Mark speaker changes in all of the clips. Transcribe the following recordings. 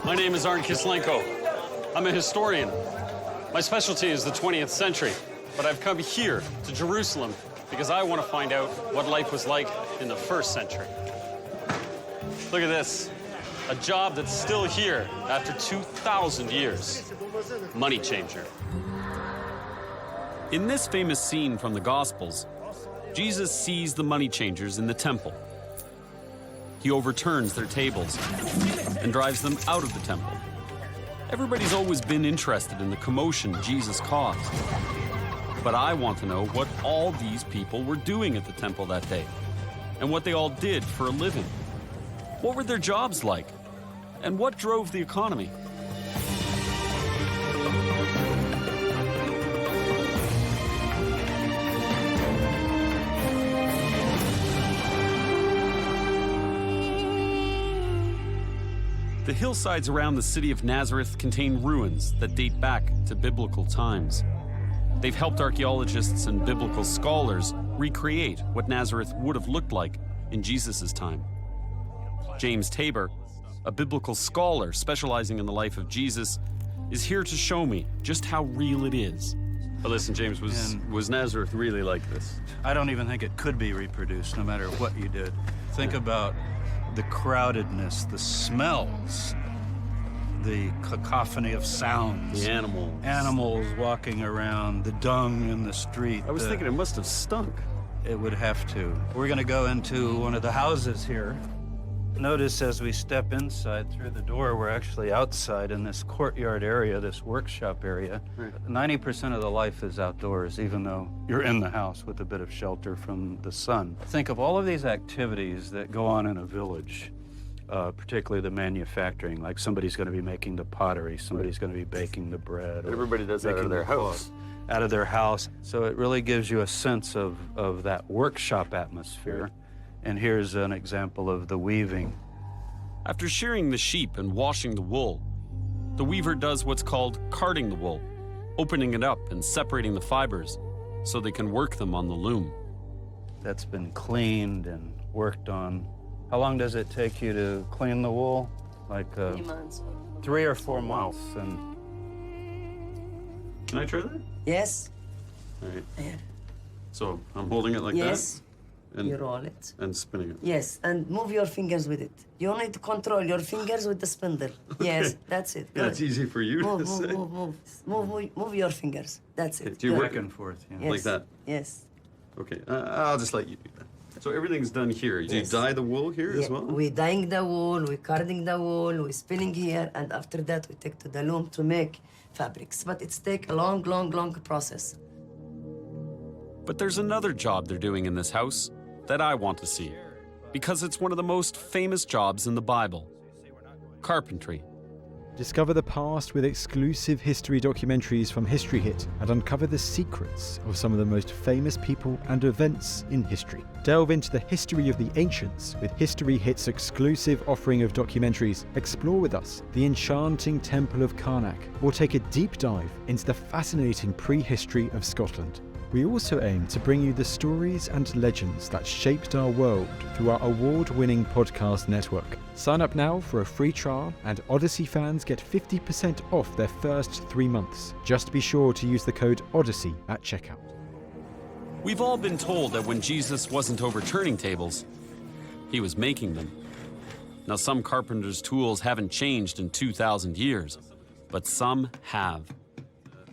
Speaker 1: My name is Arn Kislenko. I'm a historian. My specialty is the 20th century, but I've come here to Jerusalem because I want to find out what life was like in the first century. Look at this, a job that's still here after 2,000 years. Money changer. In this famous scene from the Gospels, Jesus sees the money changers in the temple. He overturns their tables and drives them out of the temple. Everybody's always been interested in the commotion Jesus caused. But I want to know what all these people were doing at the temple that day, and what they all did for a living. What were their jobs like? And what drove the economy? The hillsides around the city of Nazareth contain ruins that date back to biblical times. They've helped archaeologists and biblical scholars recreate what Nazareth would have looked like in Jesus' time. James Tabor, a biblical scholar specializing in the life of Jesus, is here to show me just how real it is. But listen, James, was Nazareth really like this?
Speaker 2: I don't even think it could be reproduced, no matter what you did. Think about the crowdedness, the smells, the cacophony of sounds.
Speaker 1: The animals.
Speaker 2: Animals walking around, the dung in the street.
Speaker 1: I was thinking it must have stunk.
Speaker 2: It would have to. We're gonna go into one of the houses here. Notice as we step inside through the door, we're actually outside in this courtyard area, this workshop area.
Speaker 1: Right.
Speaker 2: 90% of the life is outdoors, even though you're in the house with a bit of shelter from the sun. Think of all of these activities that go on in a village, particularly the manufacturing, like somebody's going to be making the pottery, somebody's going to be baking the bread.
Speaker 1: Everybody does that out of their house.
Speaker 2: Out of their house. So it really gives you a sense of that workshop atmosphere.
Speaker 1: Right.
Speaker 2: And here's an example of the weaving.
Speaker 1: After shearing the sheep and washing the wool, the weaver does what's called carding the wool, opening it up and separating the fibers so they can work them on the loom.
Speaker 2: That's been cleaned and worked on. How long does it take you to clean the wool? Like
Speaker 3: 3 months.
Speaker 2: 3 or 4 months. And
Speaker 1: Can I try that?
Speaker 3: Yes.
Speaker 1: All right.
Speaker 3: Yeah.
Speaker 1: So I'm holding it like
Speaker 3: Yes.
Speaker 1: that? And,
Speaker 3: You roll it.
Speaker 1: and spinning it.
Speaker 3: Yes, and move your fingers with it. You need to control your fingers with the spindle. Yes, that's it.
Speaker 1: Yeah, it's easy for you
Speaker 3: Move,
Speaker 1: to
Speaker 3: move,
Speaker 1: say.
Speaker 3: move your fingers. That's it.
Speaker 1: Do you
Speaker 3: Good.
Speaker 1: work
Speaker 2: back and forth, yeah.
Speaker 3: Yes.
Speaker 1: like that?
Speaker 3: Yes.
Speaker 1: Okay, I'll just let you do that. So everything's done here. Do you
Speaker 3: Yes.
Speaker 1: dye the wool here as
Speaker 3: Yeah,
Speaker 1: well?
Speaker 3: we dyeing the wool, we carding the wool, we spinning here, and after that we take to the loom to make fabrics. But it's take a long, long, long process.
Speaker 1: But there's another job they're doing in this house that I want to see, because it's one of the most famous jobs in the Bible: carpentry.
Speaker 4: Discover the past with exclusive history documentaries from History Hit and uncover the secrets of some of the most famous people and events in history. Delve into the history of the ancients with History Hit's exclusive offering of documentaries. Explore with us the enchanting Temple of Karnak, or take a deep dive into the fascinating prehistory of Scotland. We also aim to bring you the stories and legends that shaped our world through our award-winning podcast network. Sign up now for a free trial, and Odyssey fans get 50% off their first 3 months. Just be sure to use the code Odyssey at checkout.
Speaker 1: We've all been told that when Jesus wasn't overturning tables, he was making them. Now, some carpenters' tools haven't changed in 2,000 years, but some have.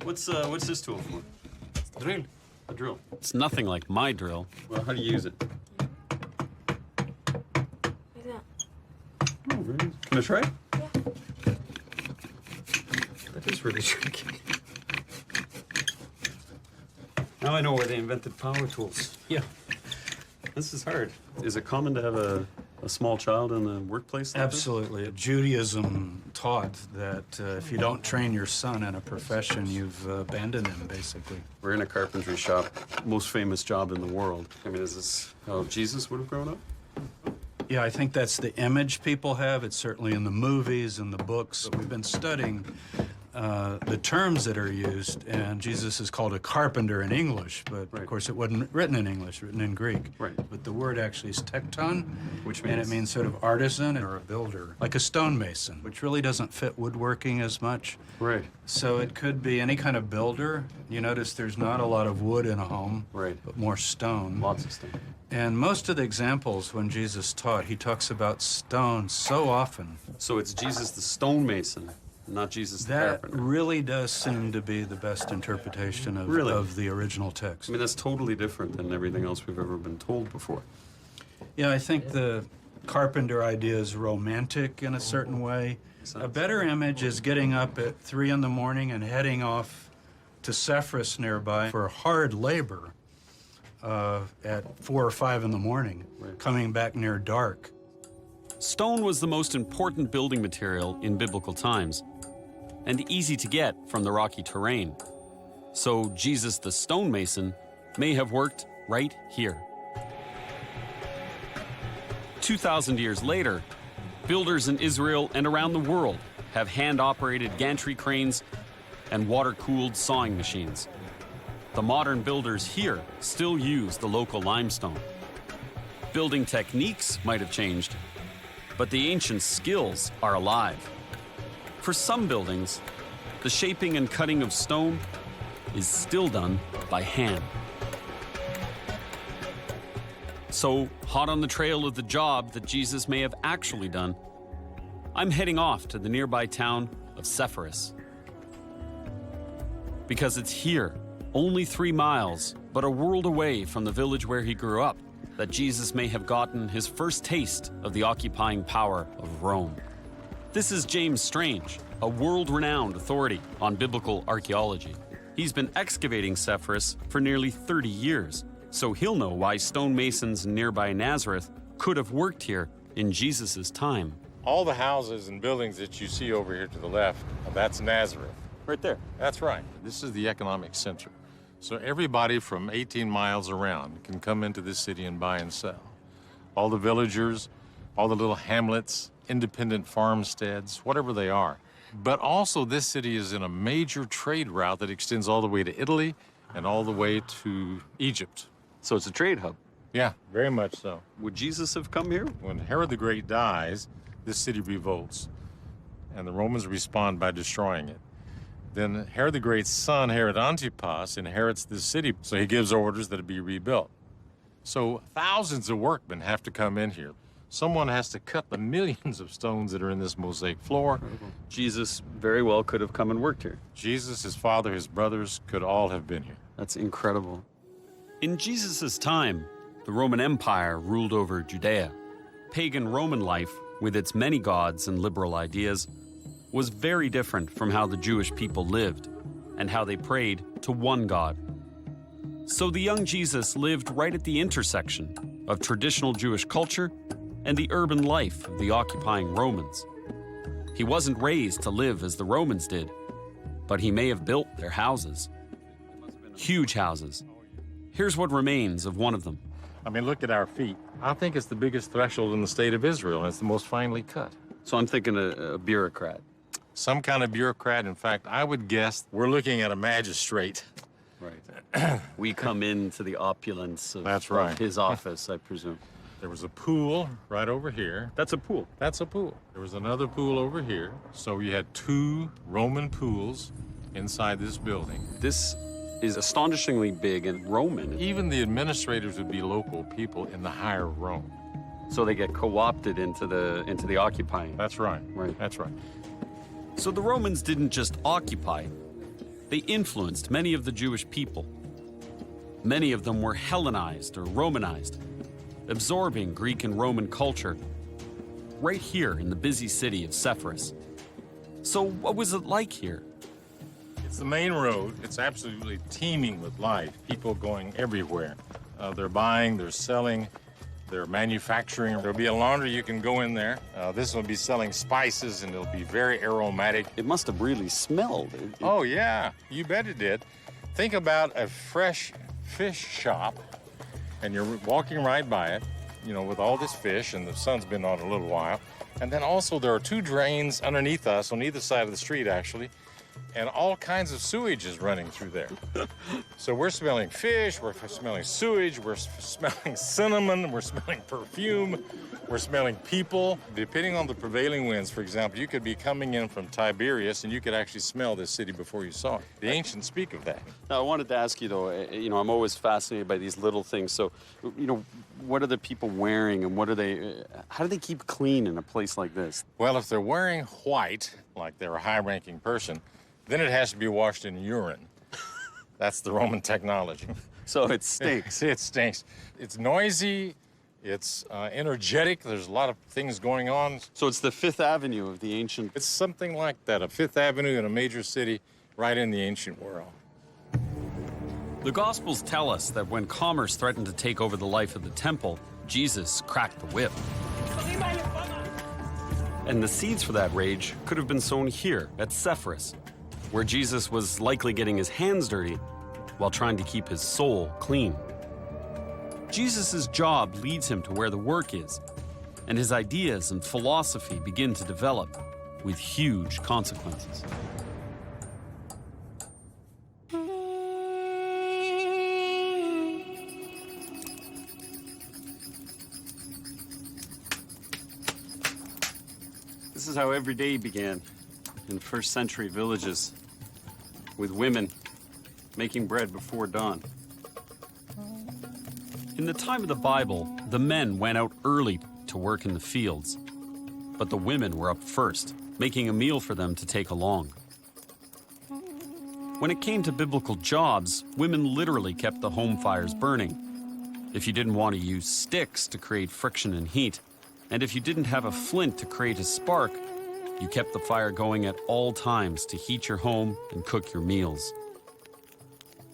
Speaker 1: What's this tool for?
Speaker 5: Drill.
Speaker 1: A drill. It's nothing like my drill. Well, how do you use it? Oh, very nice. Can I try? Yeah. That is really tricky. Now I know why they invented power tools.
Speaker 2: yeah.
Speaker 1: This is hard. Is it common to have a small child in the workplace like this?
Speaker 2: Absolutely. Judaism taught that if you don't train your son in a profession, you've abandoned him, basically.
Speaker 1: We're in a carpentry shop, most famous job in the world. I mean, is this how Jesus would have grown up?
Speaker 2: Yeah, I think that's the image people have. It's certainly in the movies and the books. We've been studying the terms that are used, and Jesus is called a carpenter in English, but
Speaker 1: Right.
Speaker 2: of course it wasn't written in English, written in Greek.
Speaker 1: Right.
Speaker 2: But the word actually is tekton,
Speaker 1: Which
Speaker 2: and it
Speaker 1: means?
Speaker 2: means sort of artisan or a builder, like a stonemason, which really doesn't fit woodworking as much.
Speaker 1: Right.
Speaker 2: So it could be any kind of builder. You notice there's not a lot of wood in a home,
Speaker 1: Right.
Speaker 2: but more stone.
Speaker 1: Lots of stuff.
Speaker 2: And most of the examples when Jesus taught, he talks about stone so often.
Speaker 1: So it's Jesus the stonemason, not Jesus the
Speaker 2: That
Speaker 1: carpenter.
Speaker 2: really does seem to be the best interpretation of,
Speaker 1: Really?
Speaker 2: of the original text.
Speaker 1: I mean, that's totally different than everything else we've ever been told before.
Speaker 2: Yeah, I think the carpenter idea is romantic in a certain way. A better image is getting up at 3 in the morning and heading off to Sepphoris nearby for hard labor at 4 or 5 in the morning,
Speaker 1: Right.
Speaker 2: coming back near dark.
Speaker 1: Stone was the most important building material in biblical times, and easy to get from the rocky terrain. So Jesus the stonemason may have worked right here. 2,000 years later, builders in Israel and around the world have hand-operated gantry cranes and water-cooled sawing machines. The modern builders here still use the local limestone. Building techniques might have changed, but the ancient skills are alive. For some buildings, the shaping and cutting of stone is still done by hand. So, hot on the trail of the job that Jesus may have actually done, I'm heading off to the nearby town of Sepphoris. Because it's here, only 3 miles, but a world away from the village where he grew up, that Jesus may have gotten his first taste of the occupying power of Rome. This is James Strange, a world-renowned authority on biblical archaeology. He's been excavating Sepphoris for nearly 30 years, so he'll know why stonemasons in nearby Nazareth could have worked here in Jesus' time.
Speaker 5: All the houses and buildings that you see over here to the left, that's Nazareth.
Speaker 1: Right there.
Speaker 5: That's right. This is the economic center. So everybody from 18 miles around can come into this city and buy and sell. All the villagers, all the little hamlets, independent farmsteads, whatever they are. But also this city is in a major trade route that extends all the way to Italy and all the way to Egypt.
Speaker 1: So it's a trade hub.
Speaker 5: Yeah, very much so.
Speaker 1: Would Jesus have come here?
Speaker 5: When Herod the Great dies, this city revolts, and the Romans respond by destroying it. Then Herod the Great's son, Herod Antipas, inherits this city, so he gives orders that it be rebuilt. So thousands of workmen have to come in here. Someone has to cut the millions of stones that are in this mosaic floor.
Speaker 1: Jesus very well could have come and worked here.
Speaker 5: Jesus, his father, his brothers could all have been here.
Speaker 1: That's incredible. In Jesus' time, the Roman Empire ruled over Judea. Pagan Roman life, with its many gods and liberal ideas, was very different from how the Jewish people lived and how they prayed to one God. So the young Jesus lived right at the intersection of traditional Jewish culture and the urban life of the occupying Romans. He wasn't raised to live as the Romans did, but he may have built their houses. Huge houses. Here's what remains of one of them.
Speaker 5: I mean, look at our feet. I think it's the biggest threshold in the state of Israel, and it's the most finely cut.
Speaker 1: So I'm thinking a bureaucrat.
Speaker 5: Some kind of bureaucrat. In fact, I would guess we're looking at a magistrate.
Speaker 1: Right. We come into the opulence of,
Speaker 5: That's right.
Speaker 1: of his office, I presume.
Speaker 5: There was a pool right over here.
Speaker 1: That's a pool.
Speaker 5: That's a pool. There was another pool over here. So you had 2 Roman pools inside this building.
Speaker 1: This is astonishingly big and Roman.
Speaker 5: Even the administrators would be local people in the higher Rome.
Speaker 1: So they get co-opted into the occupying.
Speaker 5: That's right.
Speaker 1: Right.
Speaker 5: That's right.
Speaker 1: So the Romans didn't just occupy, they influenced many of the Jewish people. Many of them were Hellenized or Romanized, absorbing Greek and Roman culture right here in the busy city of Sepphoris. So what was it like here?
Speaker 5: It's the main road. It's absolutely teeming with life. People going everywhere. They're buying, they're selling, they're manufacturing. There'll be a laundry, you can go in there. This will be selling spices, and it'll be very aromatic.
Speaker 1: It must have really smelled.
Speaker 5: Oh, yeah, you bet it did. Think about a fresh fish shop, and you're walking right by it, you know, with all this fish, and the sun's been on a little while. And then also there are 2 drains underneath us, on either side of the street, actually. and all kinds of sewage is running through there. So we're smelling fish, we're smelling sewage, we're smelling cinnamon, we're smelling perfume, we're smelling people. Depending on the prevailing winds, for example, you could be coming in from Tiberias and you could actually smell this city before you saw it. The ancients speak of that.
Speaker 1: Now, I wanted to ask you, though, I'm always fascinated by these little things. So, what are the people wearing and how do they keep clean in a place like this?
Speaker 5: Well, if they're wearing white, like they're a high-ranking person, then it has to be washed in urine. That's the Roman technology.
Speaker 1: So it stinks.
Speaker 5: It stinks. It's noisy, it's energetic, there's a lot of things going on.
Speaker 1: So it's the Fifth Avenue of the ancient...
Speaker 5: It's something like that, a Fifth Avenue in a major city right in the ancient world.
Speaker 1: The Gospels tell us that when commerce threatened to take over the life of the temple, Jesus cracked the whip. And the seeds for that rage could have been sown here at Sepphoris, where Jesus was likely getting his hands dirty while trying to keep his soul clean. Jesus' job leads him to where the work is, and his ideas and philosophy begin to develop with huge consequences. This is how every day began in first-century villages, with women making bread before dawn. In the time of the Bible, the men went out early to work in the fields, but the women were up first, making a meal for them to take along. When it came to biblical jobs, women literally kept the home fires burning. If you didn't want to use sticks to create friction and heat, and if you didn't have a flint to create a spark, you kept the fire going at all times to heat your home and cook your meals.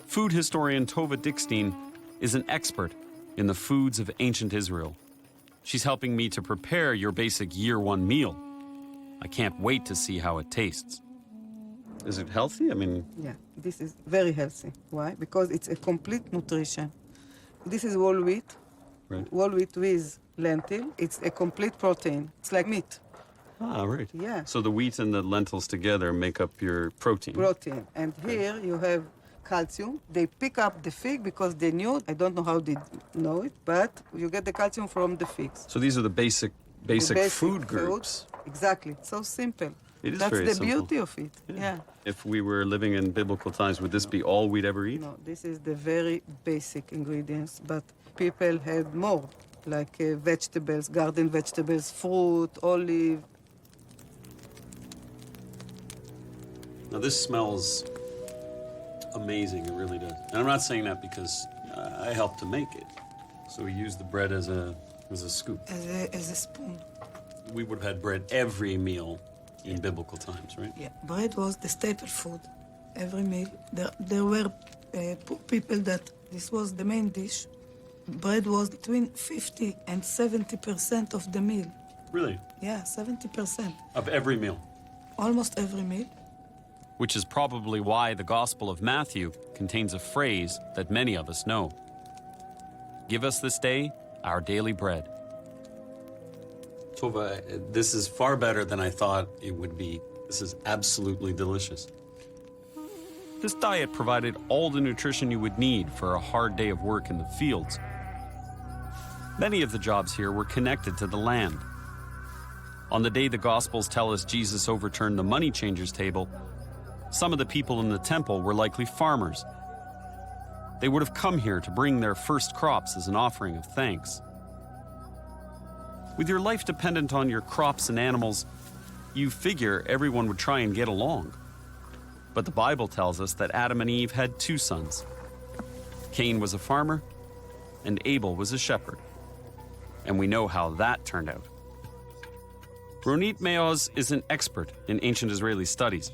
Speaker 1: Food historian Tova Dickstein is an expert in the foods of ancient Israel. She's helping me to prepare your basic year one meal. I can't wait to see how it tastes. Is it healthy?
Speaker 6: Yeah, this is very healthy. Why? Because it's a complete nutrition. This is whole wheat.
Speaker 1: Right.
Speaker 6: Whole wheat with lentil. It's a complete protein. It's like meat.
Speaker 1: Ah, right.
Speaker 6: Yeah.
Speaker 1: So the wheat and the lentils together make up your protein.
Speaker 6: Protein. And here you have calcium. They pick up the fig because they knew, I don't know how they know it, but you get the calcium from the figs.
Speaker 1: So these are the basic food groups.
Speaker 6: Exactly. So simple.
Speaker 1: It is
Speaker 6: That's
Speaker 1: very
Speaker 6: the
Speaker 1: simple.
Speaker 6: beauty of it. Yeah.
Speaker 1: If we were living in biblical times, would this be all we'd ever eat?
Speaker 6: No, this is the very basic ingredients, but people had more, like vegetables, garden vegetables, fruit, olive.
Speaker 1: Now this smells amazing, it really does. And I'm not saying that because I helped to make it. So we use the bread as a scoop.
Speaker 6: As a spoon.
Speaker 1: We would have had bread every meal in biblical times, right?
Speaker 6: Yeah, bread was the staple food. Every meal. There were poor people that this was the main dish. Bread was between 50 and 70% of the meal.
Speaker 1: Really?
Speaker 6: Yeah, 70%.
Speaker 1: Of every meal?
Speaker 6: Almost every meal.
Speaker 1: Which is probably why the Gospel of Matthew contains a phrase that many of us know. Give us this day our daily bread. Tova, this is far better than I thought it would be. This is absolutely delicious. This diet provided all the nutrition you would need for a hard day of work in the fields. Many of the jobs here were connected to the land. On the day the Gospels tell us Jesus overturned the money changers' table, some of the people in the temple were likely farmers. They would have come here to bring their first crops as an offering of thanks. With your life dependent on your crops and animals, you figure everyone would try and get along. But the Bible tells us that Adam and Eve had two sons. Cain was a farmer, and Abel was a shepherd. And we know how that turned out. Ronit Meoz is an expert in ancient Israeli studies,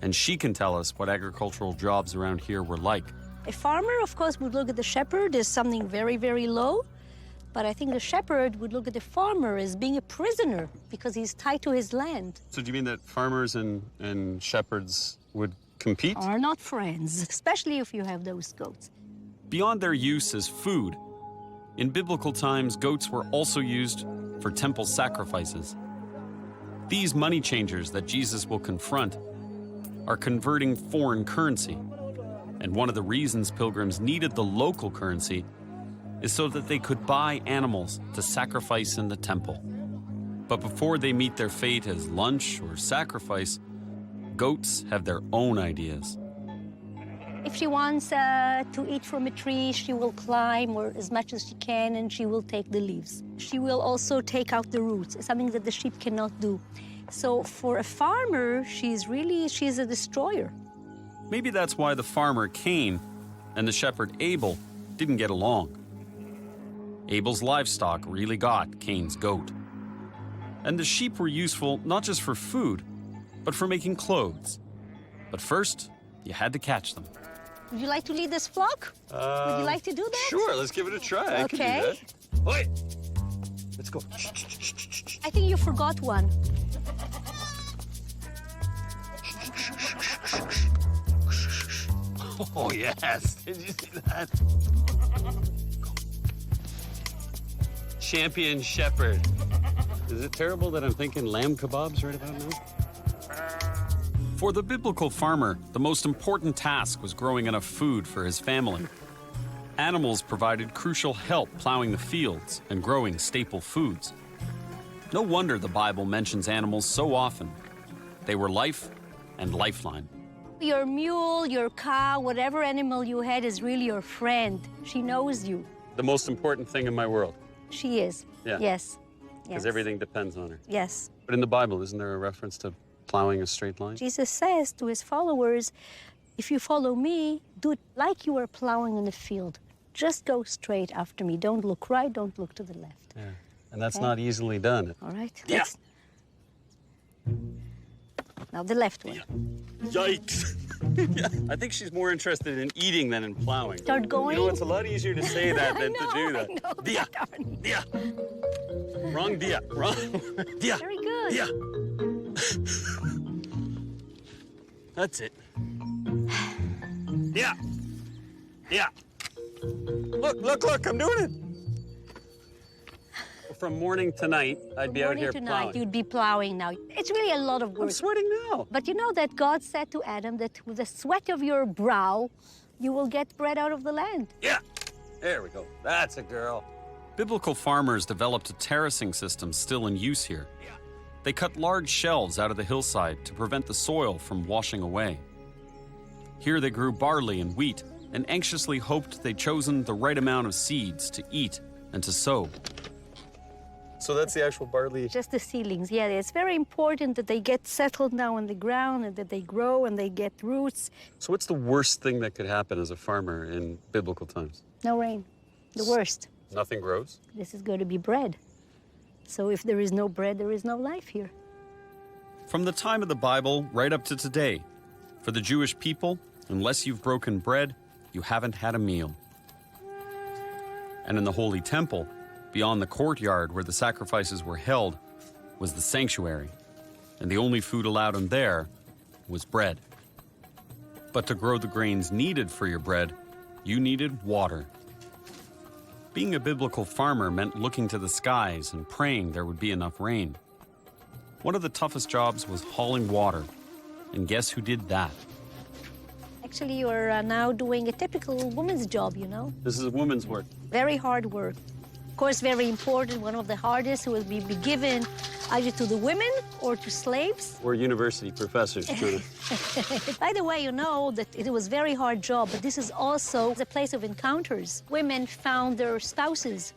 Speaker 1: and she can tell us what agricultural jobs around here were like.
Speaker 7: A farmer, of course, would look at the shepherd as something very, very low. But I think the shepherd would look at the farmer as being a prisoner because he's tied to his land.
Speaker 1: So do you mean that farmers and shepherds would compete?
Speaker 7: Are not friends, especially if you have those goats.
Speaker 1: Beyond their use as food, in biblical times, goats were also used for temple sacrifices. These money changers that Jesus will confront are converting foreign currency. And one of the reasons pilgrims needed the local currency is so that they could buy animals to sacrifice in the temple. But before they meet their fate as lunch or sacrifice, goats have their own ideas.
Speaker 7: If she wants to eat from a tree, she will climb or as much as she can, and she will take the leaves. She will also take out the roots, something that the sheep cannot do. So for a farmer, she's a destroyer.
Speaker 1: Maybe that's why the farmer Cain and the shepherd Abel didn't get along. Abel's livestock really got Cain's goat. And the sheep were useful not just for food, but for making clothes. But first, you had to catch them.
Speaker 7: Would you like to lead this flock? Would you like to do that?
Speaker 1: Sure, let's give it a try.
Speaker 7: Okay.
Speaker 1: I can do that. Oi! Let's go.
Speaker 7: I think you forgot one.
Speaker 1: Oh, yes. Did you see that? Champion shepherd. Is it terrible that I'm thinking lamb kebabs right about now? For the biblical farmer, the most important task was growing enough food for his family. Animals provided crucial help plowing the fields and growing staple foods. No wonder the Bible mentions animals so often. They were life and lifeline.
Speaker 7: Your mule, your cow, whatever animal you had is really your friend. She knows you.
Speaker 1: The most important thing in my world.
Speaker 7: She is.
Speaker 1: Yeah.
Speaker 7: Yes.
Speaker 1: Because
Speaker 7: Yes.
Speaker 1: everything depends on her.
Speaker 7: Yes.
Speaker 1: But in the Bible, isn't there a reference to plowing a straight line?
Speaker 7: Jesus says to his followers, if you follow me, do it like you are plowing in a field. Just go straight after me. Don't look right, don't look to the left.
Speaker 1: Yeah. And that's
Speaker 7: Okay.
Speaker 1: not easily done.
Speaker 7: All right?
Speaker 1: Yeah.
Speaker 7: Now the left one.
Speaker 1: Yikes. Yeah. I think she's more interested in eating than in plowing.
Speaker 7: Start going.
Speaker 1: You know, it's a lot easier to say that than to do that.
Speaker 7: I know.
Speaker 1: Dia. Dia. Wrong dia. Wrong. Dia.
Speaker 7: Very good.
Speaker 1: Dia. That's it. Yeah. Yeah. Look, I'm doing it. From morning to night, I'd be out here
Speaker 7: Morning to
Speaker 1: plowing.
Speaker 7: night, you'd be plowing now. It's really a lot of work.
Speaker 1: I'm sweating now.
Speaker 7: But you know that God said to Adam that with the sweat of your brow, you will get bread out of the land.
Speaker 1: Yeah. There we go. That's a girl. Biblical farmers developed a terracing system still in use here. They cut large shelves out of the hillside to prevent the soil from washing away. Here they grew barley and wheat and anxiously hoped they'd chosen the right amount of seeds to eat and to sow. So that's the actual barley.
Speaker 7: Just the seedlings, yeah. It's very important that they get settled now on the ground and that they grow and they get roots.
Speaker 1: So what's the worst thing that could happen as a farmer in biblical times?
Speaker 7: No rain, the worst.
Speaker 1: Nothing grows?
Speaker 7: This is going to be bread. So if there is no bread, there is no life here.
Speaker 1: From the time of the Bible right up to today, for the Jewish people, unless you've broken bread, you haven't had a meal. And in the Holy Temple, beyond the courtyard where the sacrifices were held, was the sanctuary, and the only food allowed in there was bread. But to grow the grains needed for your bread, you needed water. Being a biblical farmer meant looking to the skies and praying there would be enough rain. One of the toughest jobs was hauling water, and guess who did that?
Speaker 7: Actually, you're now doing a typical woman's job, you know?
Speaker 1: This is a woman's work.
Speaker 7: Very hard work. Of course, very important, one of the hardest will be given either to the women or to slaves.
Speaker 1: We're university professors trying to...
Speaker 7: By the way, you know that it was a very hard job, but this is also a place of encounters. Women found their spouses.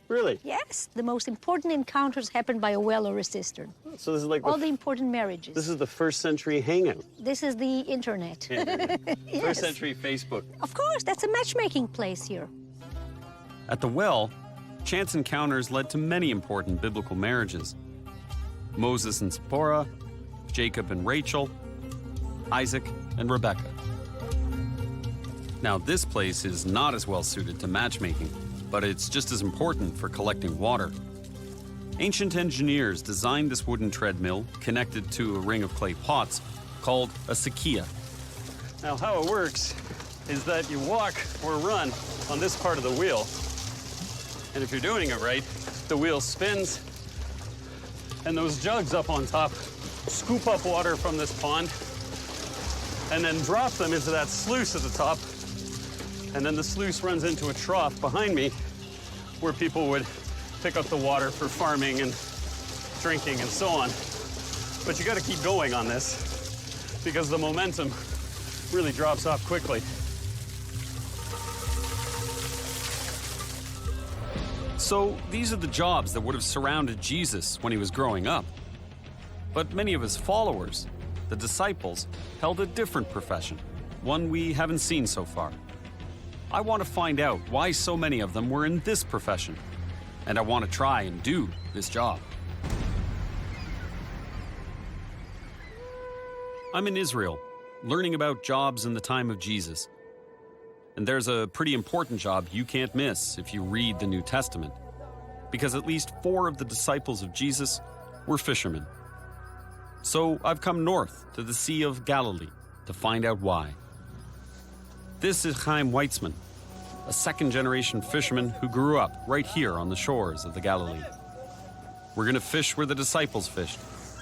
Speaker 1: Really?
Speaker 7: Yes, the most important encounters happened by a well or a cistern.
Speaker 1: So this is like
Speaker 7: All the important marriages.
Speaker 1: This is the first century hangout.
Speaker 7: This is the internet. Yes.
Speaker 1: First century Facebook.
Speaker 7: Of course, that's a matchmaking place here.
Speaker 1: At the well, chance encounters led to many important biblical marriages. Moses and Sepphoris, Jacob and Rachel, Isaac and Rebekah. Now, this place is not as well suited to matchmaking, but it's just as important for collecting water. Ancient engineers designed this wooden treadmill connected to a ring of clay pots called a sakia. Now, how it works is that you walk or run on this part of the wheel, and if you're doing it right, the wheel spins, and those jugs up on top scoop up water from this pond and then drop them into that sluice at the top. And then the sluice runs into a trough behind me where people would pick up the water for farming and drinking and so on. But you got to keep going on this because the momentum really drops off quickly. So these are the jobs that would have surrounded Jesus when he was growing up. But many of his followers, the disciples, held a different profession, one we haven't seen so far. I want to find out why so many of them were in this profession, and I want to try and do this job. I'm in Israel, learning about jobs in the time of Jesus. And there's a pretty important job you can't miss if you read the New Testament, because at least 4 of the disciples of Jesus were fishermen. So I've come north to the Sea of Galilee to find out why. This is Chaim Weitzman, a second-generation fisherman who grew up right here on the shores of the Galilee. We're going to fish where the disciples fished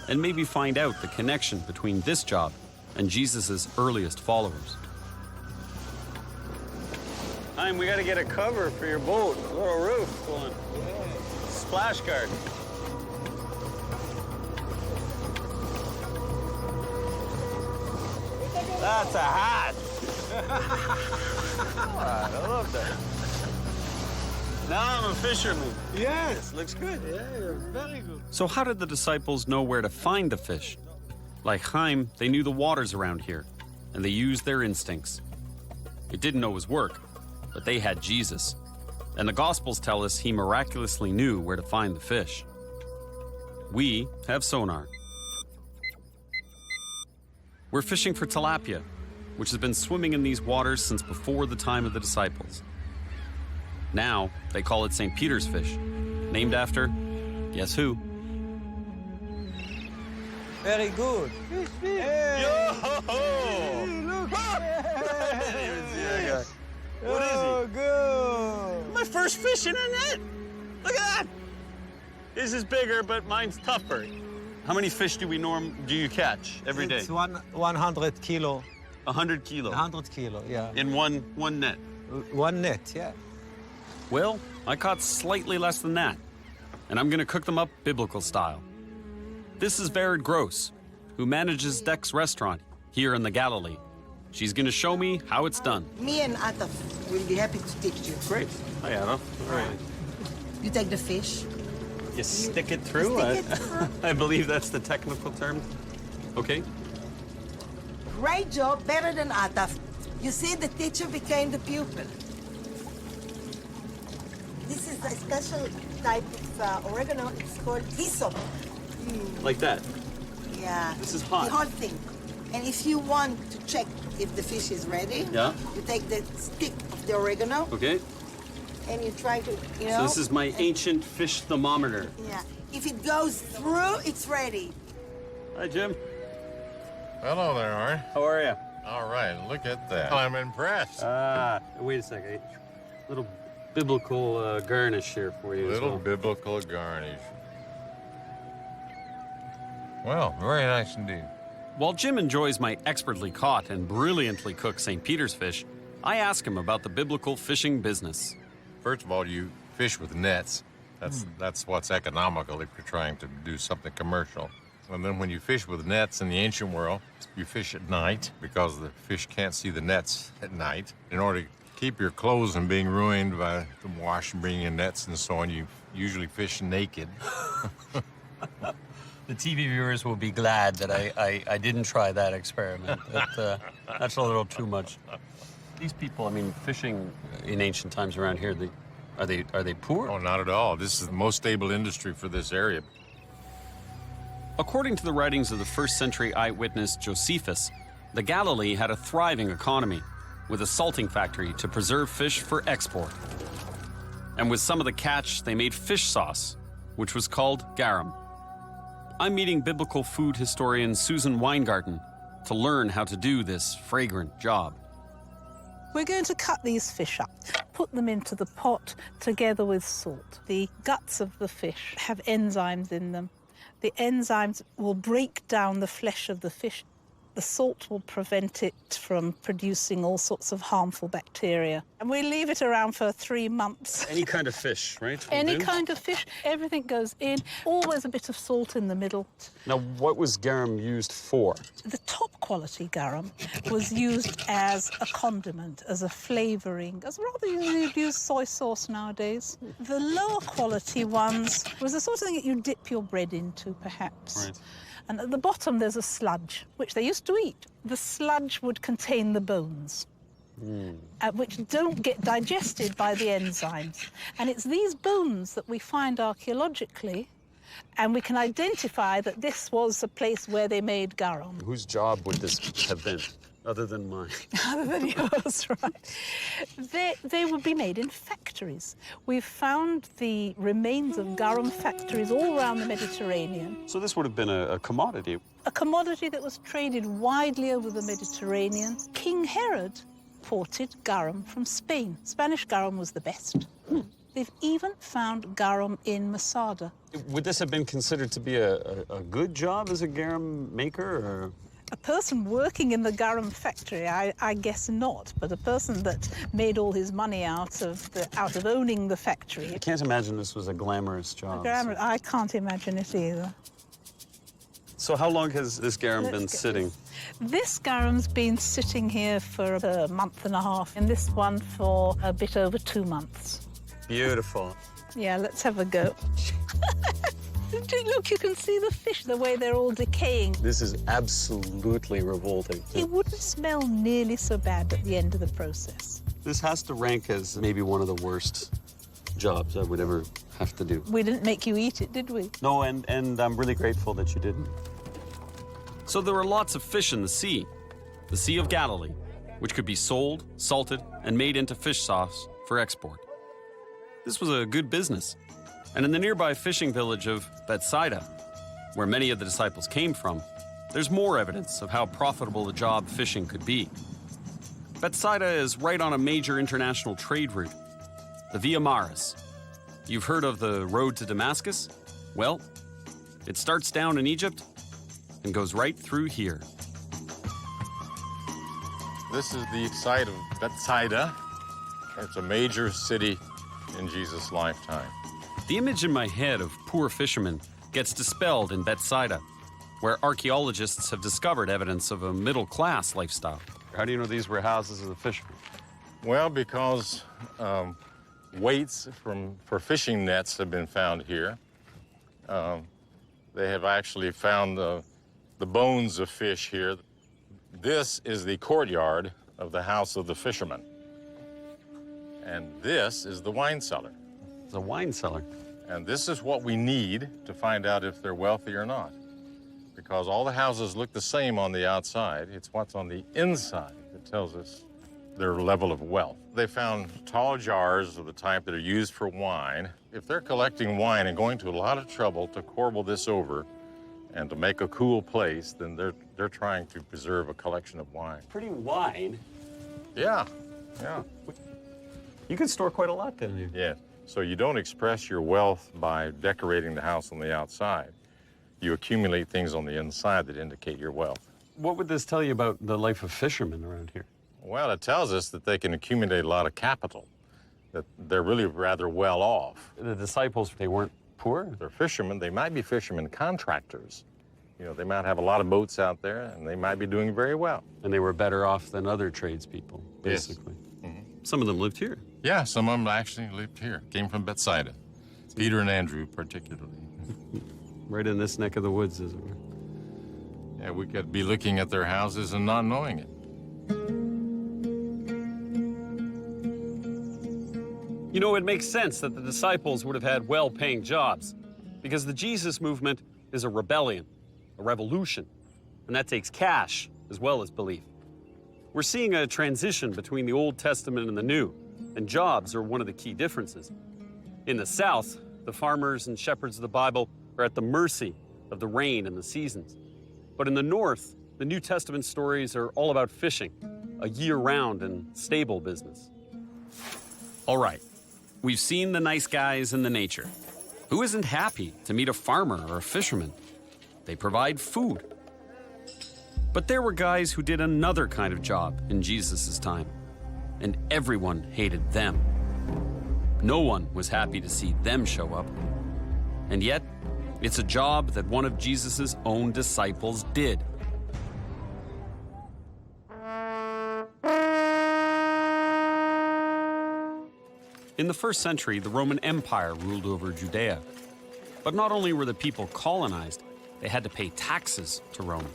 Speaker 1: and maybe find out the connection between this job and Jesus' earliest followers. Chaim, we got to get a cover for your boat, a little roof going. Splash guard. That's a hat. I love that. Now I'm a fisherman.
Speaker 8: Yes.
Speaker 1: Looks good.
Speaker 8: Yeah, very good.
Speaker 1: So how did the disciples know where to find the fish? Like Chaim, they knew the waters around here, and they used their instincts. They didn't always work, but they had Jesus. And the Gospels tell us he miraculously knew where to find the fish. We have sonar. We're fishing for tilapia, which has been swimming in these waters since before the time of the disciples. Now, they call it St. Peter's fish, named after, guess who?
Speaker 8: Very good. Fish, fish. Hey.
Speaker 1: Yo!
Speaker 8: Look.
Speaker 1: What is he?
Speaker 8: Oh, good.
Speaker 1: My first fish in a net! Look at that! This is bigger, but mine's tougher. How many fish do you catch every day?
Speaker 8: It's 100 kilo.
Speaker 1: 100 kilo.
Speaker 8: 100 kilo, yeah.
Speaker 1: In one net.
Speaker 8: One net, yeah.
Speaker 1: Well, I caught slightly less than that, and I'm gonna cook them up biblical style. This is Vered Gross, who manages Deck's restaurant here in the Galilee. She's gonna show me how it's done.
Speaker 9: Me and Ataf will be happy to teach you.
Speaker 1: Great. Hi, Anna. All right.
Speaker 9: You take the fish.
Speaker 1: You stick it through?
Speaker 9: Stick it through.
Speaker 1: I believe that's the technical term. Okay.
Speaker 9: Great job, better than Ataf. You see, the teacher became the pupil. This is a special type of oregano. It's called hyssop.
Speaker 1: Like that.
Speaker 9: Yeah.
Speaker 1: This is hot.
Speaker 9: The hot thing. And if you want to check if the fish is ready,
Speaker 1: Yeah.
Speaker 9: you take the stick of the oregano
Speaker 1: Okay.
Speaker 9: and you try to, you know.
Speaker 1: So this is my ancient fish thermometer.
Speaker 9: Yeah. If it goes through, it's ready.
Speaker 1: Hi, Jim.
Speaker 5: Hello there, Art.
Speaker 1: How are you?
Speaker 5: All right, look at that. I'm impressed.
Speaker 1: Wait a second. Little biblical garnish here for you.
Speaker 5: Little
Speaker 1: as well.
Speaker 5: biblical garnish. Well, very nice indeed.
Speaker 1: While Jim enjoys my expertly caught and brilliantly cooked St. Peter's fish, I ask him about the biblical fishing business.
Speaker 5: First of all, you fish with nets. That's what's economical if you're trying to do something commercial. And then when you fish with nets in the ancient world, you fish at night because the fish can't see the nets at night. In order to keep your clothes from being ruined by the wash and bringing in nets and so on, you usually fish naked.
Speaker 1: The TV viewers will be glad that I didn't try that experiment. That's a little too much. These people, I mean, fishing in ancient times around here, are they poor?
Speaker 5: Oh, not at all. This is the most stable industry for this area.
Speaker 1: According to the writings of the first century eyewitness Josephus, the Galilee had a thriving economy with a salting factory to preserve fish for export. And with some of the catch, they made fish sauce, which was called garum. I'm meeting biblical food historian Susan Weingarten to learn how to do this fragrant job.
Speaker 10: We're going to cut these fish up, put them into the pot together with salt. The guts of the fish have enzymes in them. The enzymes will break down the flesh of the fish. The salt will prevent it from producing all sorts of harmful bacteria. And we leave it around for 3 months.
Speaker 1: Any kind of fish, right?
Speaker 10: Any kind of fish, everything goes in. Always a bit of salt in the middle.
Speaker 1: Now, what was garum used for?
Speaker 10: The top quality garum was used as a condiment, as a flavouring, as rather you'd use soy sauce nowadays. The lower quality ones was the sort of thing that you dip your bread into, perhaps.
Speaker 1: Right.
Speaker 10: And at the bottom there's a sludge, which they used to eat. The sludge would contain the bones, which don't get digested by the enzymes. And it's these bones that we find archaeologically, and we can identify that this was a place where they made garum.
Speaker 1: Whose job would this have been, other than mine?
Speaker 10: Other than yours, right. They would be made in factories. We've found the remains of garum factories all around the Mediterranean.
Speaker 1: So this would have been a commodity.
Speaker 10: A commodity that was traded widely over the Mediterranean. King Herod imported garum from Spain. Spanish garum was the best. They've even found garum in Masada.
Speaker 1: Would this have been considered to be a good job as a garum maker, or?
Speaker 10: A person working in the garum factory, I guess not, but a person that made all his money out of owning the factory.
Speaker 1: I can't imagine this was a glamorous job.
Speaker 10: I can't imagine it either.
Speaker 1: So how long has this garum been sitting?
Speaker 10: This garum's been sitting here for a month and a half, and this one for a bit over 2 months.
Speaker 1: Beautiful.
Speaker 10: Yeah, let's have a go. Look, you can see the fish, the way they're all decaying.
Speaker 1: This is absolutely revolting.
Speaker 10: It wouldn't smell nearly so bad at the end of the process.
Speaker 1: This has to rank as maybe one of the worst jobs I would ever have to do.
Speaker 10: We didn't make you eat it, did we?
Speaker 1: No, and I'm really grateful that you didn't. So there were lots of fish in the Sea of Galilee, which could be sold, salted, and made into fish sauce for export. This was a good business. And in the nearby fishing village of Bethsaida, where many of the disciples came from, there's more evidence of how profitable a job fishing could be. Bethsaida is right on a major international trade route, the Via Maris. You've heard of the road to Damascus? Well, it starts down in Egypt and goes right through here.
Speaker 5: This is the site of Bethsaida. It's a major city in Jesus' lifetime.
Speaker 1: The image in my head of poor fishermen gets dispelled in Bethsaida, where archaeologists have discovered evidence of a middle-class lifestyle. How do you know these were houses of the fishermen?
Speaker 5: Well, because weights for fishing nets have been found here. They have actually found the bones of fish here. This is the courtyard of the house of the fishermen. And this is the wine cellar.
Speaker 1: It's a wine cellar.
Speaker 5: And this is what we need to find out if they're wealthy or not. Because all the houses look the same on the outside. It's what's on the inside that tells us their level of wealth. They found tall jars of the type that are used for wine. If they're collecting wine and going to a lot of trouble to corbel this over and to make a cool place, then they're trying to preserve a collection of wine.
Speaker 1: Pretty wine.
Speaker 5: Yeah.
Speaker 1: You could store quite a lot down here.
Speaker 5: Yeah. So you don't express your wealth by decorating the house on the outside. You accumulate things on the inside that indicate your wealth.
Speaker 1: What would this tell you about the life of fishermen around here?
Speaker 5: Well, it tells us that they can accumulate a lot of capital, that they're really rather well off.
Speaker 1: The disciples, they weren't poor?
Speaker 5: They're fishermen. They might be fishermen contractors. You know, they might have a lot of boats out there, and they might be doing very well.
Speaker 1: And they were better off than other tradespeople, basically.
Speaker 5: Yes. Mm-hmm.
Speaker 1: Some of them lived here.
Speaker 5: Yeah, some of them actually lived here, came from Bethsaida. Peter and Andrew, particularly.
Speaker 1: Right in this neck of the woods, as it were.
Speaker 5: Yeah, we could be looking at their houses and not knowing it.
Speaker 1: You know, it makes sense that the disciples would have had well-paying jobs, because the Jesus movement is a rebellion, a revolution, and that takes cash as well as belief. We're seeing a transition between the Old Testament and the New, and jobs are one of the key differences. In the South, the farmers and shepherds of the Bible are at the mercy of the rain and the seasons. But in the North, the New Testament stories are all about fishing, a year-round and stable business. All right, we've seen the nice guys in the nature. Who isn't happy to meet a farmer or a fisherman? They provide food. But there were guys who did another kind of job in Jesus' time, and everyone hated them. No one was happy to see them show up. And yet, it's a job that one of Jesus' own disciples did. In the first century, the Roman Empire ruled over Judea. But not only were the people colonized, they had to pay taxes to Rome.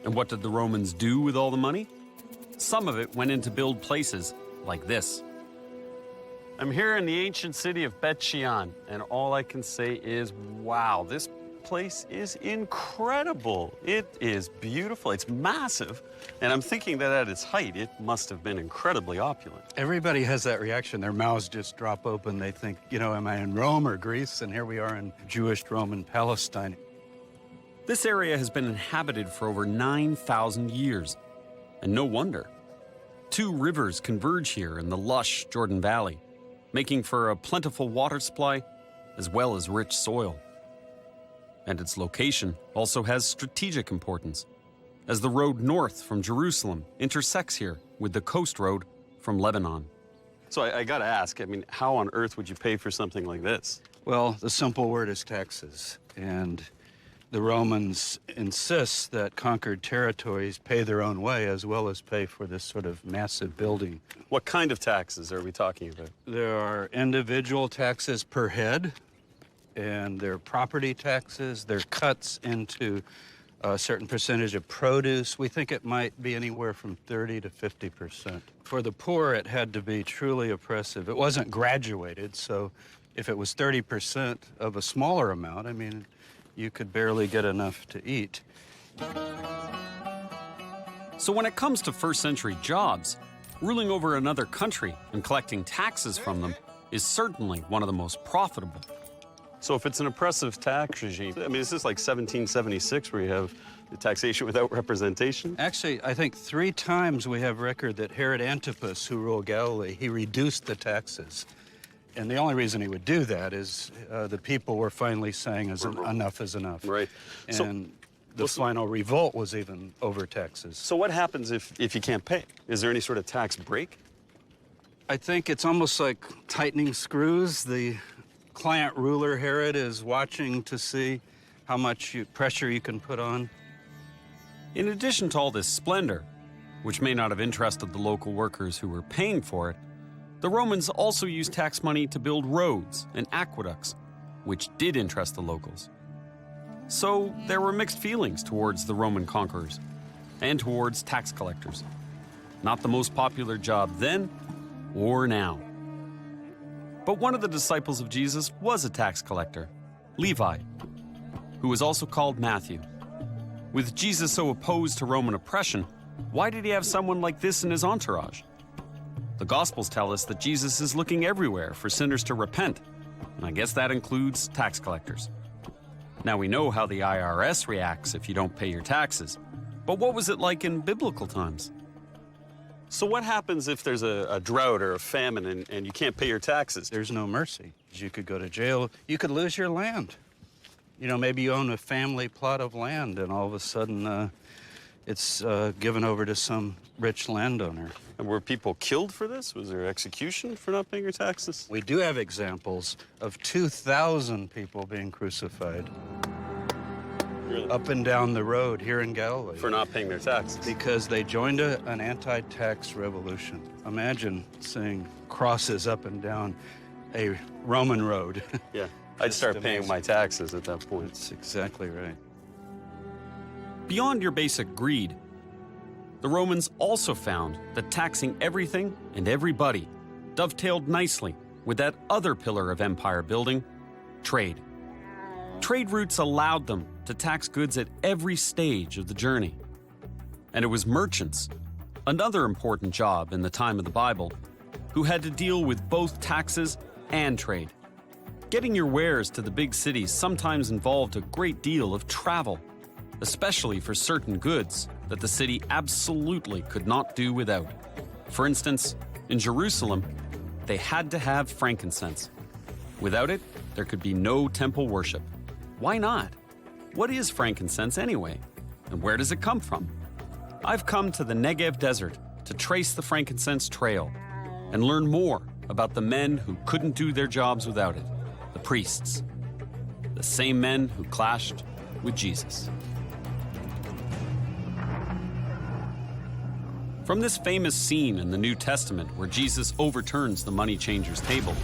Speaker 1: And what did the Romans do with all the money? Some of it went in to build places like this. I'm here in the ancient city of Bet Shean, and all I can say is, wow, this place is incredible. It is beautiful, it's massive, and I'm thinking that at its height, it must have been incredibly opulent.
Speaker 2: Everybody has that reaction. Their mouths just drop open. They think, you know, am I in Rome or Greece? And here we are in Jewish Roman Palestine.
Speaker 1: This area has been inhabited for over 9,000 years, and no wonder. 2 rivers converge here in the lush Jordan Valley, making for a plentiful water supply as well as rich soil. And its location also has strategic importance, as the road north from Jerusalem intersects here with the coast road from Lebanon. So I gotta ask, I mean, how on earth would you pay for something like this?
Speaker 2: Well, the simple word is taxes. And the Romans insist that conquered territories pay their own way as well as pay for this sort of massive building.
Speaker 1: What kind of taxes are we talking about?
Speaker 2: There are individual taxes per head, and there are property taxes. There are cuts into a certain percentage of produce. We think it might be anywhere from 30 to 50%. For the poor, it had to be truly oppressive. It wasn't graduated, so if it was 30% of a smaller amount, I mean, you could barely get enough to eat.
Speaker 1: So when it comes to first century jobs, ruling over another country and collecting taxes from them is certainly one of the most profitable. So if it's an oppressive tax regime, I mean, is this like 1776 where you have the taxation without representation?
Speaker 2: Actually, I think 3 times we have record that Herod Antipas, who ruled Galilee, he reduced the taxes. And the only reason he would do that is the people were finally saying enough is enough.
Speaker 1: Right.
Speaker 2: And the final revolt was even over taxes.
Speaker 1: So what happens if you can't pay? Is there any sort of tax break?
Speaker 2: I think it's almost like tightening screws. The client ruler, Herod, is watching to see how much pressure you can put on.
Speaker 1: In addition to all this splendor, which may not have interested the local workers who were paying for it, the Romans also used tax money to build roads and aqueducts, which did interest the locals. So there were mixed feelings towards the Roman conquerors and towards tax collectors. Not the most popular job then or now. But one of the disciples of Jesus was a tax collector, Levi, who was also called Matthew. With Jesus so opposed to Roman oppression, why did he have someone like this in his entourage? The Gospels tell us that Jesus is looking everywhere for sinners to repent, and I guess that includes tax collectors. Now we know how the IRS reacts if you don't pay your taxes, but what was it like in biblical times? So what happens if there's a drought or a famine and you can't pay your taxes?
Speaker 2: There's no mercy. You could go to jail. You could lose your land. You know, maybe you own a family plot of land and all of a sudden it's given over to some rich landowner.
Speaker 1: And were people killed for this? Was there execution for not paying your taxes?
Speaker 2: We do have examples of 2,000 people being crucified.
Speaker 1: Really?
Speaker 2: Up and down the road here in Galilee.
Speaker 1: For not paying their taxes?
Speaker 2: Because they joined an anti-tax revolution. Imagine seeing crosses up and down a Roman road.
Speaker 1: Yeah, I'd start paying my taxes at that point.
Speaker 2: That's exactly right.
Speaker 1: Beyond your basic greed, the Romans also found that taxing everything and everybody dovetailed nicely with that other pillar of empire building, trade. Trade routes allowed them to tax goods at every stage of the journey. And it was merchants, another important job in the time of the Bible, who had to deal with both taxes and trade. Getting your wares to the big cities sometimes involved a great deal of travel, especially for certain goods that the city absolutely could not do without. For instance, in Jerusalem, they had to have frankincense. Without it, there could be no temple worship. Why not? What is frankincense anyway? And where does it come from? I've come to the Negev desert to trace the frankincense trail and learn more about the men who couldn't do their jobs without it, the priests, the same men who clashed with Jesus. From this famous scene in the New Testament where Jesus overturns the money changer's table,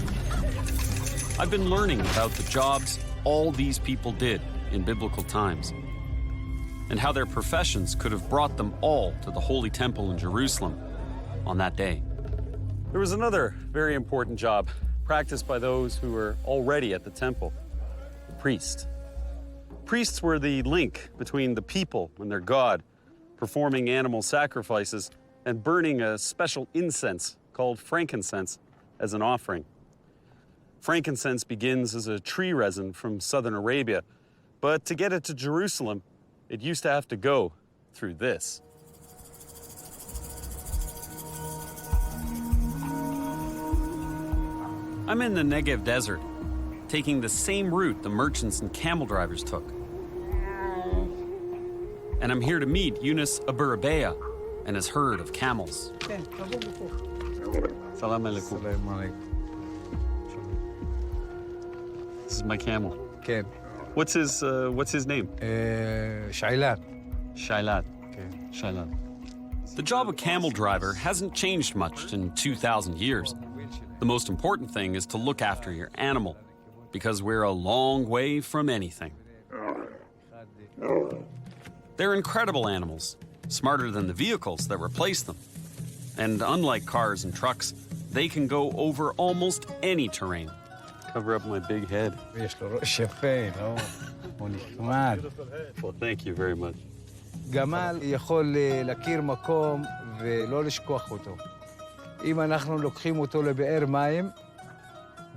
Speaker 1: I've been learning about the jobs all these people did in biblical times and how their professions could have brought them all to the Holy Temple in Jerusalem on that day. There was another very important job practiced by those who were already at the temple, the priest. Priests were the link between the people and their God, performing animal sacrifices and burning a special incense called frankincense as an offering. Frankincense begins as a tree resin from southern Arabia, but to get it to Jerusalem, it used to have to go through this. I'm in the Negev desert, taking the same route the merchants and camel drivers took. And I'm here to meet Yunus Aburabeya and his herd of camels. Salam alaikum. This is my camel.
Speaker 11: Okay.
Speaker 1: What's his name?
Speaker 11: Shailat.
Speaker 1: Shailat. Okay. Shailat. The job of camel driver hasn't changed much in 2,000 years. The most important thing is to look after your animal, because we're a long way from anything. They're incredible animals, smarter than the vehicles that replace them. And unlike cars and trucks, they can go over almost any terrain. Cover up my big head.
Speaker 11: יש לו ראש יפה, לא? הוא נחמד.
Speaker 1: Well, thank you very much.
Speaker 11: גמל יכול להכיר מקום ולא לשכוח אותו. אם אנחנו לוקחים אותו לבאר מים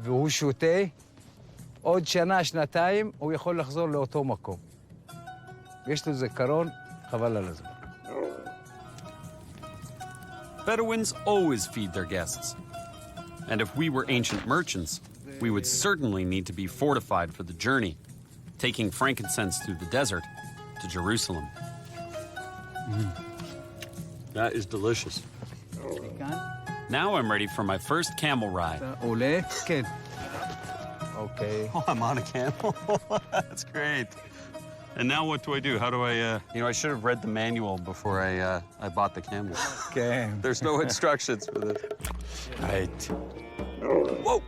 Speaker 11: והוא שותה, עוד שנה, שנתיים, הוא יכול לחזור לאותו מקום. יש לו זיכרון, חבל על הזמן.
Speaker 1: Bedouins always feed their guests. And if we were ancient merchants, we would certainly need to be fortified for the journey, taking frankincense through the desert to Jerusalem. That is delicious. Now I'm ready for my first camel ride.
Speaker 11: עולה? כן. Okay.
Speaker 1: Oh, I'm on a camel. That's great. And now what do I do? How do I, I should have read the manual before I bought the camel.
Speaker 11: כן.
Speaker 1: There's no instructions for this.
Speaker 11: Right.
Speaker 1: Whoa!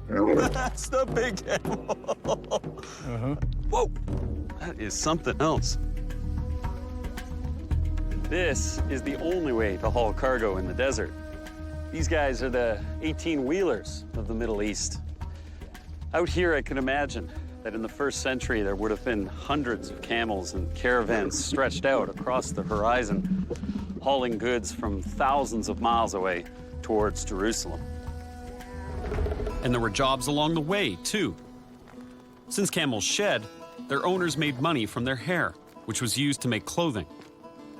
Speaker 1: That's the big camel. Whoa! That is something else. This is the only way to haul cargo in the desert. These guys are the 18-wheelers of the Middle East. Out here, I can imagine that in the first century, there would have been hundreds of camels and caravans stretched out across the horizon, hauling goods from thousands of miles away towards Jerusalem. And there were jobs along the way, too. Since camels shed, their owners made money from their hair, which was used to make clothing.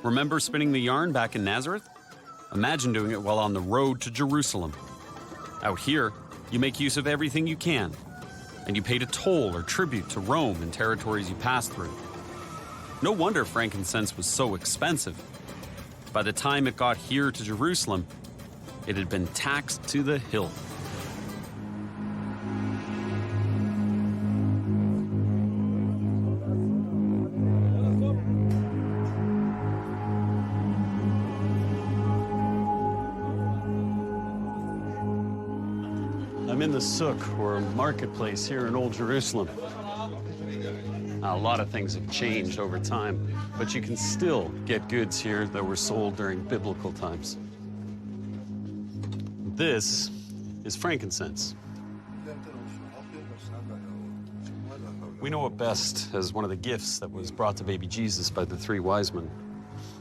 Speaker 1: Remember spinning the yarn back in Nazareth? Imagine doing it while on the road to Jerusalem. Out here, you make use of everything you can, and you paid a toll or tribute to Rome and territories you passed through. No wonder frankincense was so expensive. By the time it got here to Jerusalem, it had been taxed to the hilt. I'm in the souk, or marketplace here in Old Jerusalem. A lot of things have changed over time, but you can still get goods here that were sold during biblical times. This is frankincense. We know it best as one of the gifts that was brought to baby Jesus by the three wise men.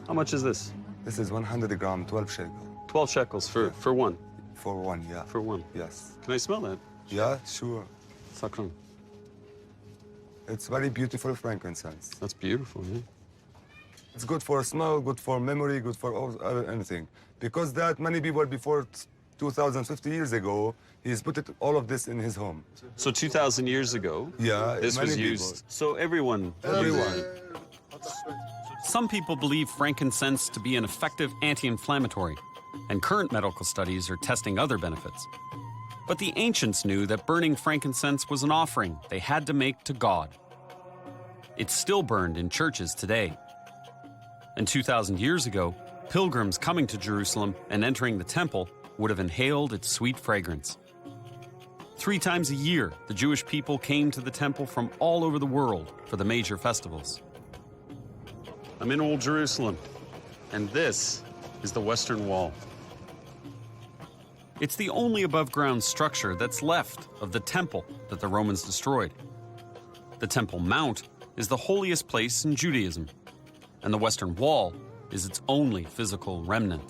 Speaker 1: How much is this?
Speaker 12: This is 100 gram, 12 shekels.
Speaker 1: 12 shekels for one?
Speaker 12: For one, yeah.
Speaker 1: For one?
Speaker 12: Yes.
Speaker 1: Can I smell that?
Speaker 12: Yeah, sure.
Speaker 1: Sakram.
Speaker 12: It's very beautiful frankincense.
Speaker 1: That's beautiful, yeah.
Speaker 12: It's good for smell, good for memory, good for anything. Because that many people before 2,050 years ago, he's put all of this in his home.
Speaker 1: So 2,000 years ago,
Speaker 12: yeah,
Speaker 1: this was
Speaker 12: many
Speaker 1: used.
Speaker 12: people.
Speaker 1: So everyone.
Speaker 12: Everyone.
Speaker 1: Some people believe frankincense to be an effective anti-inflammatory, and current medical studies are testing other benefits. But the ancients knew that burning frankincense was an offering they had to make to God. It's still burned in churches today. And 2,000 years ago, pilgrims coming to Jerusalem and entering the temple would have inhaled its sweet fragrance. 3 times a year, the Jewish people came to the temple from all over the world for the major festivals. I'm in Old Jerusalem, and this is the Western Wall. It's the only above-ground structure that's left of the temple that the Romans destroyed. The Temple Mount is the holiest place in Judaism, and the Western Wall is its only physical remnant.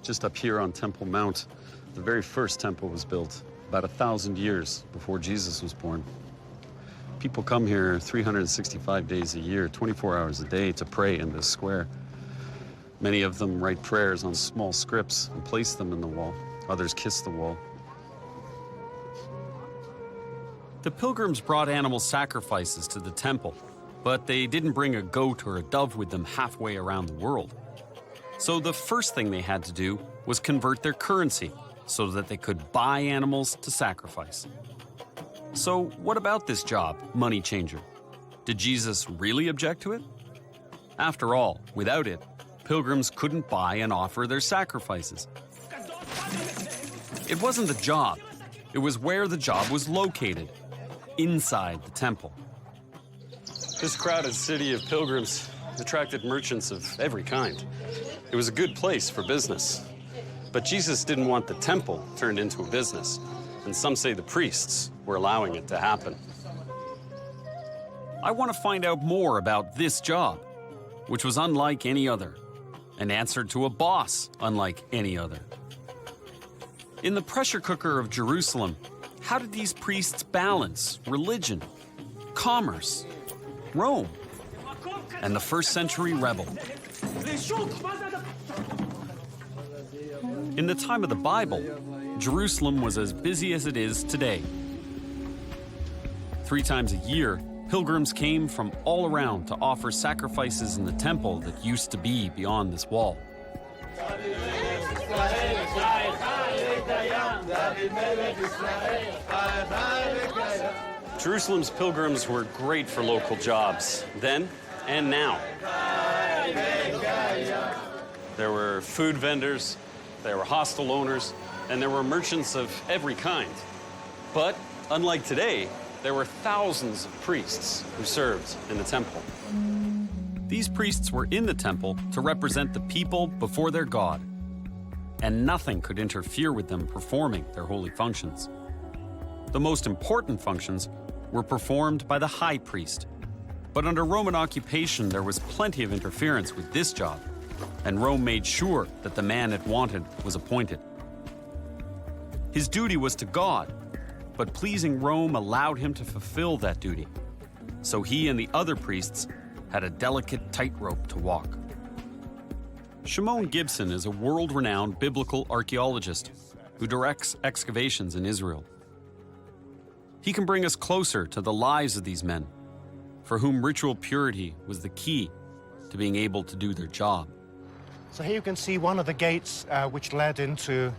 Speaker 1: Just up here on Temple Mount, the very first temple was built about 1,000 years before Jesus was born. People come here 365 days a year, 24 hours a day to pray in this square. Many of them write prayers on small scripts and place them in the wall. Others kiss the wall. The pilgrims brought animal sacrifices to the temple, but they didn't bring a goat or a dove with them halfway around the world. So the first thing they had to do was convert their currency so that they could buy animals to sacrifice. So what about this job, money changer? Did Jesus really object to it? After all, without it, pilgrims couldn't buy and offer their sacrifices. It wasn't the job. It was where the job was located, inside the temple. This crowded city of pilgrims attracted merchants of every kind. It was a good place for business. But Jesus didn't want the temple turned into a business, and some say the priests were allowing it to happen. I want to find out more about this job, which was unlike any other, and answered to a boss unlike any other. In the pressure cooker of Jerusalem, how did these priests balance religion, commerce, Rome, and the first century rebel? In the time of the Bible, Jerusalem was as busy as it is today. 3 times a year, pilgrims came from all around to offer sacrifices in the temple that used to be beyond this wall. Jerusalem's pilgrims were great for local jobs, then and now. There were food vendors, there were hostel owners, and there were merchants of every kind. But unlike today, there were thousands of priests who served in the temple. These priests were in the temple to represent the people before their God, and nothing could interfere with them performing their holy functions. The most important functions were performed by the high priest, but under Roman occupation there was plenty of interference with this job, and Rome made sure that the man it wanted was appointed. His duty was to God, but pleasing Rome allowed him to fulfill that duty. So he and the other priests had a delicate tightrope to walk. Shimon Gibson is a world-renowned biblical archaeologist who directs excavations in Israel. He can bring us closer to the lives of these men, for whom ritual purity was the key to being able to do their job.
Speaker 13: So here you can see one of the gates which led into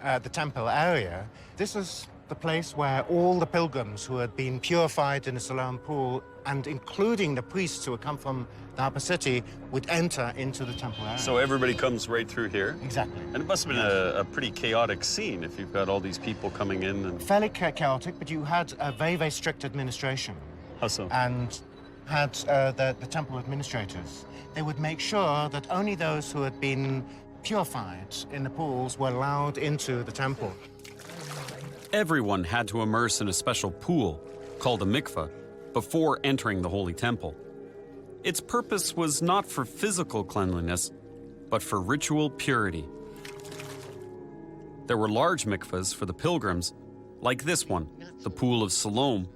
Speaker 13: the temple area. This is the place where all the pilgrims who had been purified in the Siloam pool, and including the priests who had come from the upper city, would enter into the temple area.
Speaker 1: So everybody comes right through here?
Speaker 13: Exactly.
Speaker 1: And it must have been a pretty chaotic scene if you've got all these people coming in. And
Speaker 13: fairly chaotic, but you had a very, very strict administration.
Speaker 1: How so?
Speaker 13: And had the temple administrators. They would make sure that only those who had been purified in the pools were allowed into the temple.
Speaker 1: Everyone had to immerse in a special pool, called a mikveh, before entering the Holy Temple. Its purpose was not for physical cleanliness, but for ritual purity. There were large mikvahs for the pilgrims, like this one, the Pool of Siloam,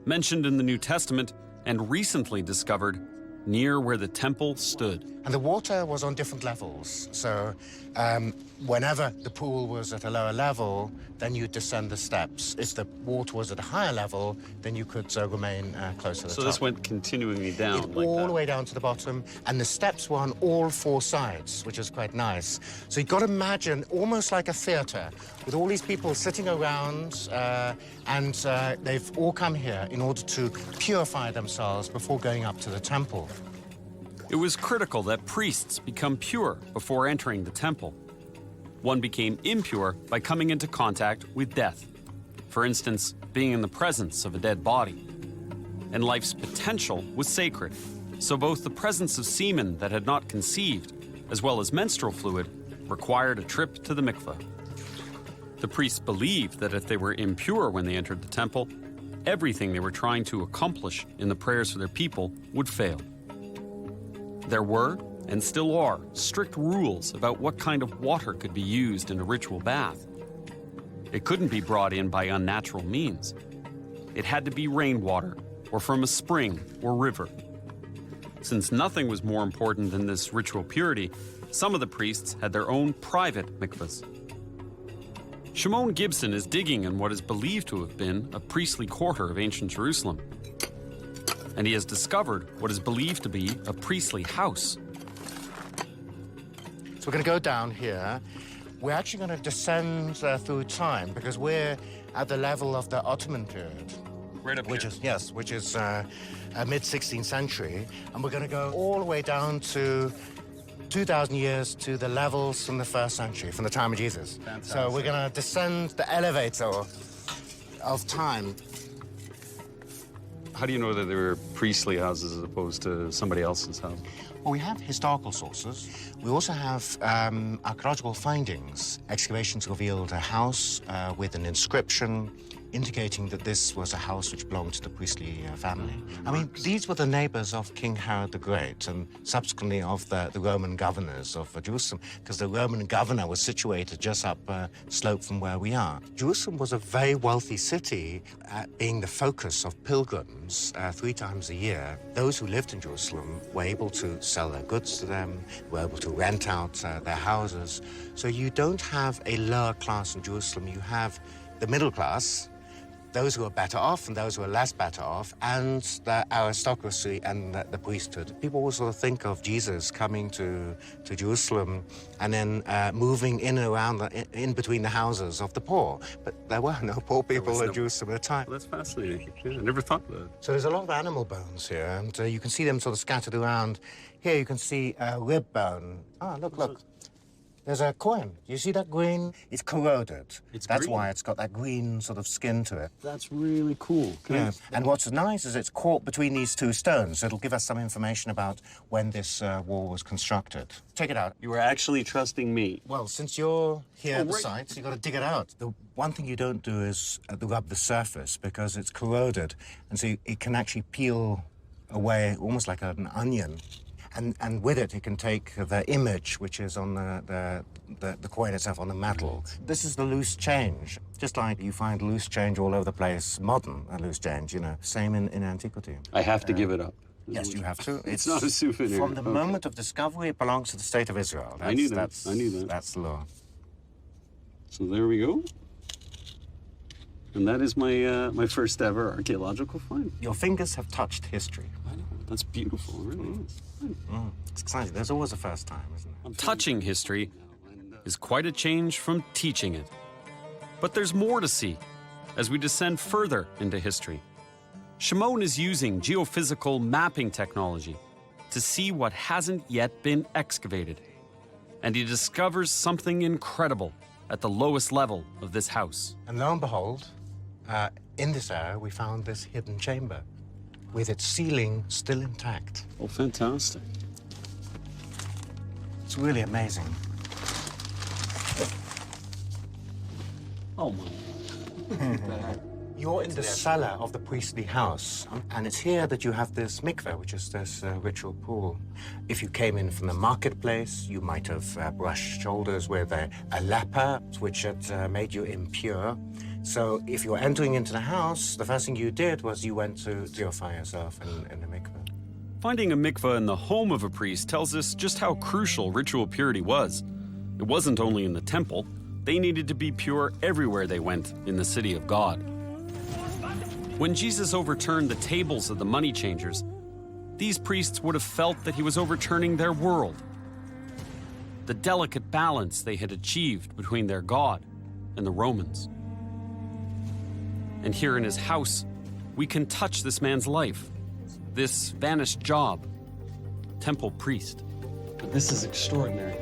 Speaker 1: mentioned in the New Testament and recently discovered near where the temple stood.
Speaker 13: And the water was on different levels. So whenever the pool was at a lower level, then you'd descend the steps. If the water was at a higher level, then you could remain closer to the top.
Speaker 1: So this went continually down like
Speaker 13: all
Speaker 1: that.
Speaker 13: the way down to the bottom, and the steps were on all four sides, which is quite nice. So you've got to imagine almost like a theatre, with all these people sitting around, and they've all come here in order to purify themselves before going up to the temple.
Speaker 1: It was critical that priests become pure before entering the temple. One became impure by coming into contact with death. For instance, being in the presence of a dead body. And life's potential was sacred, so both the presence of semen that had not conceived, as well as menstrual fluid, required a trip to the mikveh. The priests believed that if they were impure when they entered the temple, everything they were trying to accomplish in the prayers for their people would fail. There were, and still are, strict rules about what kind of water could be used in a ritual bath. It couldn't be brought in by unnatural means. It had to be rainwater, or from a spring or river. Since nothing was more important than this ritual purity, some of the priests had their own private mikvahs. Shimon Gibson is digging in what is believed to have been a priestly quarter of ancient Jerusalem. And he has discovered what is believed to be a priestly house.
Speaker 13: So we're going to go down here. We're actually going to descend through time because we're at the level of the Ottoman period.
Speaker 1: Right up
Speaker 13: which
Speaker 1: here.
Speaker 13: is yes, which is mid-16th century, and we're going to go all the way down to 2,000 years to the levels from the 1st century, from the time of Jesus.
Speaker 1: Fantastic.
Speaker 13: So we're going to descend the elevator of time.
Speaker 1: How do you know that they were priestly houses as opposed to somebody else's house?
Speaker 13: Well, we have historical sources. We also have archaeological findings. Excavations revealed a house with an inscription indicating that this was a house which belonged to the priestly family. I mean, these were the neighbors of King Herod the Great and subsequently of the Roman governors of Jerusalem, because the Roman governor was situated just up slope from where we are. Jerusalem was a very wealthy city, being the focus of pilgrims 3 times a year. Those who lived in Jerusalem were able to sell their goods to them, were able to rent out their houses. So you don't have a lower class in Jerusalem, you have the middle class, those who are better off and those who are less better off, and the aristocracy and the priesthood. People always sort of think of Jesus coming to Jerusalem and then moving in and around, in between the houses of the poor. But there were no poor people in Jerusalem at the time.
Speaker 1: Well, that's fascinating. Yeah, I never thought that.
Speaker 13: So there's a lot of animal bones here, and you can see them sort of scattered around. Here you can see a rib bone. Ah, look. There's a coin. You see that green? It's corroded. That's
Speaker 1: green.
Speaker 13: why it's got that green sort of skin to it.
Speaker 1: That's really cool.
Speaker 13: Yeah. And what's nice is it's caught between these 2 stones, so it'll give us some information about when this wall was constructed. Take it out.
Speaker 1: You were actually trusting me.
Speaker 13: Well, since you're here at the site, you've got to dig it out. The one thing you don't do is rub the surface because it's corroded, and so it can actually peel away almost like an onion. And with it, you can take the image, which is on the coin itself, on the metal. This is the loose change. Just like you find loose change all over the place, modern loose change, you know. Same in antiquity.
Speaker 1: I have to give it up.
Speaker 13: Yes, you have to.
Speaker 1: It's not a souvenir.
Speaker 13: From the moment of discovery, it belongs to the state of Israel.
Speaker 1: I knew that. I knew that.
Speaker 13: That's the law.
Speaker 1: So there we go. And that is my first ever archaeological find.
Speaker 13: Your fingers have touched history.
Speaker 1: I know. That's beautiful. It really is.
Speaker 13: It's exciting. There's always a first time, isn't it?
Speaker 1: Touching history is quite a change from teaching it. But there's more to see as we descend further into history. Shimon is using geophysical mapping technology to see what hasn't yet been excavated. And he discovers something incredible at the lowest level of this house.
Speaker 13: And lo and behold, in this area, we found this hidden chamber with its ceiling still intact.
Speaker 1: Oh, fantastic.
Speaker 13: It's really amazing.
Speaker 1: Oh, my.
Speaker 13: You're in the cellar of the priestly house, and it's here that you have this mikveh, which is this ritual pool. If you came in from the marketplace, you might have brushed shoulders with a leper, which had made you impure. So if you're entering into the house, the first thing you did was you went to purify yourself in the mikveh.
Speaker 1: Finding a mikveh in the home of a priest tells us just how crucial ritual purity was. It wasn't only in the temple. They needed to be pure everywhere they went in the city of God. When Jesus overturned the tables of the money changers, these priests would have felt that he was overturning their world. The delicate balance they had achieved between their God and the Romans. And here in his house, we can touch this man's life, this vanished job, temple priest.
Speaker 14: But this is extraordinary.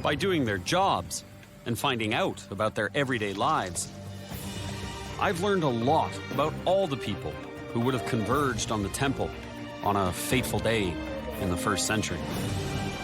Speaker 1: By doing their jobs and finding out about their everyday lives, I've learned a lot about all the people who would have converged on the temple on a fateful day in the 1st century.